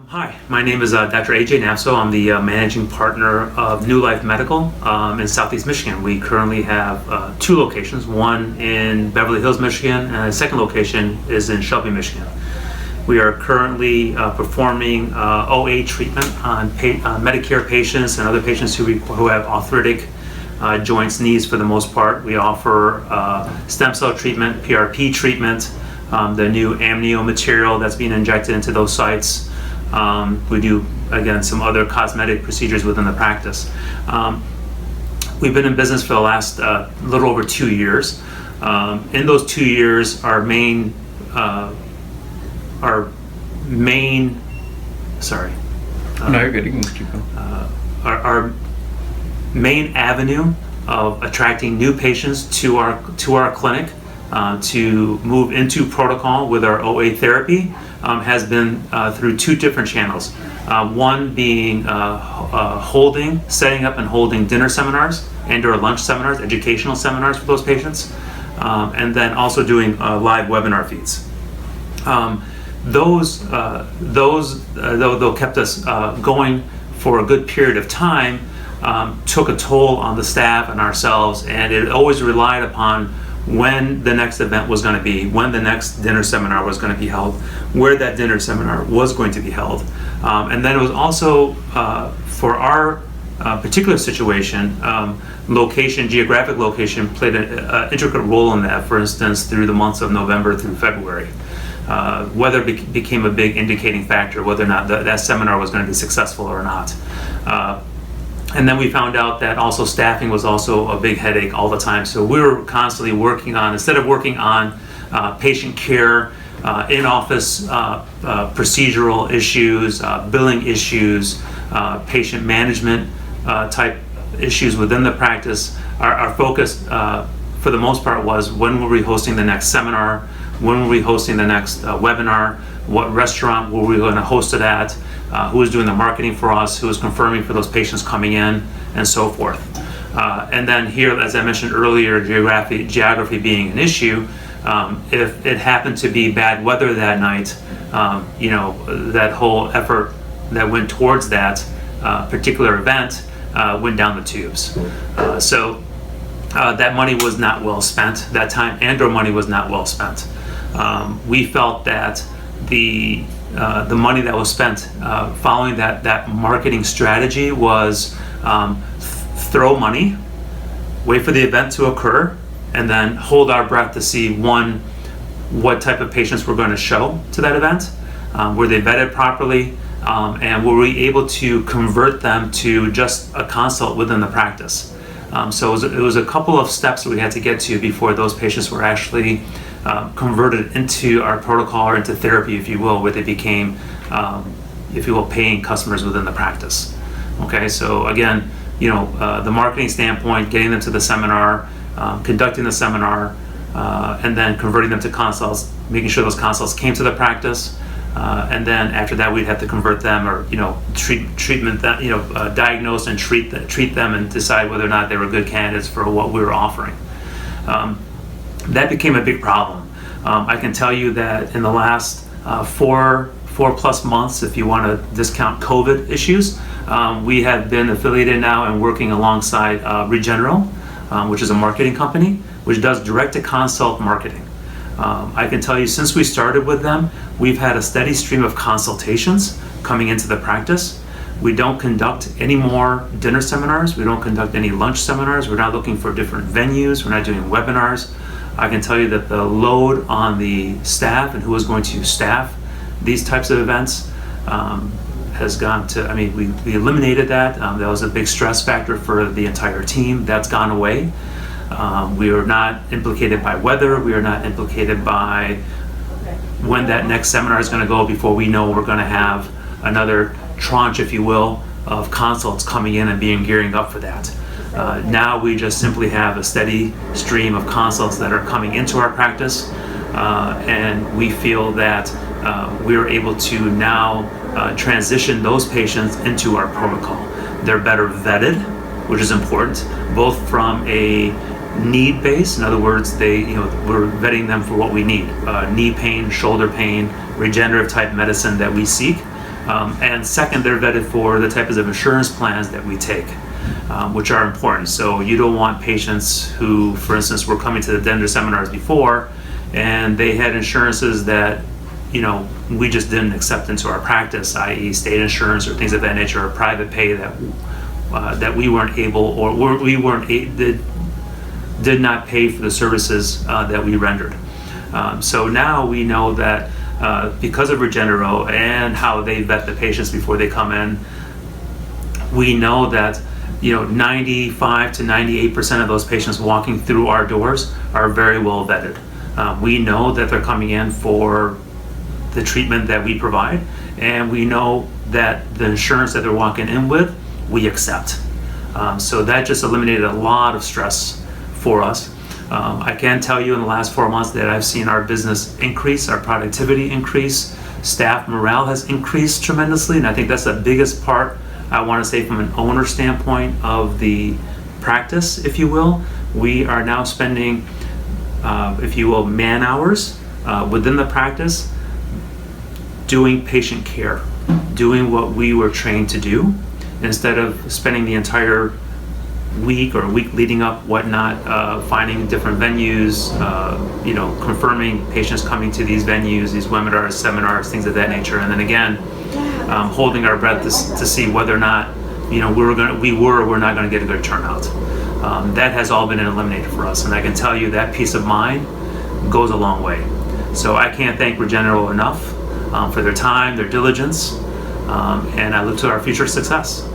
Hi, my name is Dr. AJ Nafso. I'm the managing partner of New Life Medical in Southeast Michigan. We currently have two locations, one in Beverly Hills, Michigan, and the second location is in Shelby, Michigan. We are currently performing OA treatment on Medicare patients and other patients who have arthritic joints, knees for the most part. We offer stem cell treatment, PRP treatment, the new amnio material that's being injected into those sites. We do, again, some other cosmetic procedures within the practice. We've been in business for the last little over 2 years. In those 2 years, our main our main avenue of attracting new patients to our clinic to move into protocol with our OA therapy has been through two different channels. One being setting up and holding dinner seminars and/or lunch seminars, educational seminars for those patients, and then also doing live webinar feeds. Those though kept us going for a good period of time, took a toll on the staff and ourselves, and it always relied upon when the next event was going to be, when the next dinner seminar was going to be held, where that dinner seminar was going to be held. And then it was also, for our particular situation, geographic location played an intricate role in that. For instance, through the months of November through February. Weather became a big indicating factor whether or not that seminar was going to be successful or not. And then we found out that also staffing was also a big headache all the time. So we were constantly working on, instead of working on patient care, in-office procedural issues, billing issues, patient management type issues within the practice, our focus for the most part was when were we hosting the next seminar, when were we hosting the next webinar, what restaurant were we going to host it at, who was doing the marketing for us, who was confirming for those patients coming in, and so forth. And then here, as I mentioned earlier, geography being an issue, if it happened to be bad weather that night, that whole effort that went towards that particular event went down the tubes. So that money was not well spent. That time and/or money was not well spent. We felt that the money that was spent following that marketing strategy was throw money, wait for the event to occur, and then hold our breath to see, one, what type of patients we're going to show to that event, were they vetted properly, and were we able to convert them to just a consult within the practice. So it was a couple of steps that we had to get to before those patients were actually converted into our protocol or into therapy, if you will, where they became, if you will, paying customers within the practice. Okay, so again, the marketing standpoint, getting them to the seminar, conducting the seminar, and then converting them to consults, making sure those consults came to the practice, and then after that we'd have to convert them or diagnose and treat them and decide whether or not they were good candidates for what we were offering. That became a big problem. I can tell you that in the last 4+ months, if you want to discount COVID issues, we have been affiliated now and working alongside Regenero, which is a marketing company, which does direct-to-consult marketing. I can tell you, since we started with them, we've had a steady stream of consultations coming into the practice. We don't conduct any more dinner seminars. We don't conduct any lunch seminars. We're not looking for different venues. We're not doing webinars. I can tell you that the load on the staff and who is going to staff these types of events has gone to, we eliminated that. That was a big stress factor for the entire team. That's gone away. We are not implicated by weather. We are not implicated by when that next seminar is going to go before we know we're going to have another tranche, if you will, of consults coming in and gearing up for that. Now we just simply have a steady stream of consults that are coming into our practice, and we feel that we are able to now transition those patients into our protocol. They're better vetted, which is important, both from a need base. In other words, we're vetting them for what we need: knee pain, shoulder pain, regenerative type medicine that we seek, And second, they're vetted for the types of insurance plans that we take, which are important. So you don't want patients who, for instance, were coming to the Dender seminars before and they had insurances that we just didn't accept into our practice, i.e. state insurance or things of that nature, or private pay that we weren't able, or did not pay for the services that we rendered. So now we know that because of Regenero and how they vet the patients before they come in, we know that 95 to 98% of those patients walking through our doors are very well vetted. We know that they're coming in for the treatment that we provide, and we know that the insurance that they're walking in with, we accept. So that just eliminated a lot of stress for us. I can tell you in the last 4 months that I've seen our business increase, our productivity increase, staff morale has increased tremendously, and I think that's the biggest part, I want to say, from an owner standpoint of the practice, if you will. We are now spending, if you will, man hours within the practice doing patient care, doing what we were trained to do, instead of spending the entire week or week leading up, whatnot, finding different venues, confirming patients coming to these venues, these webinars, seminars, things of that nature, and then again, holding our breath to see whether or not we're not going to get a good turnout. That has all been eliminated for us, and I can tell you that peace of mind goes a long way. So I can't thank Regenero enough for their time, their diligence, and I look to our future success.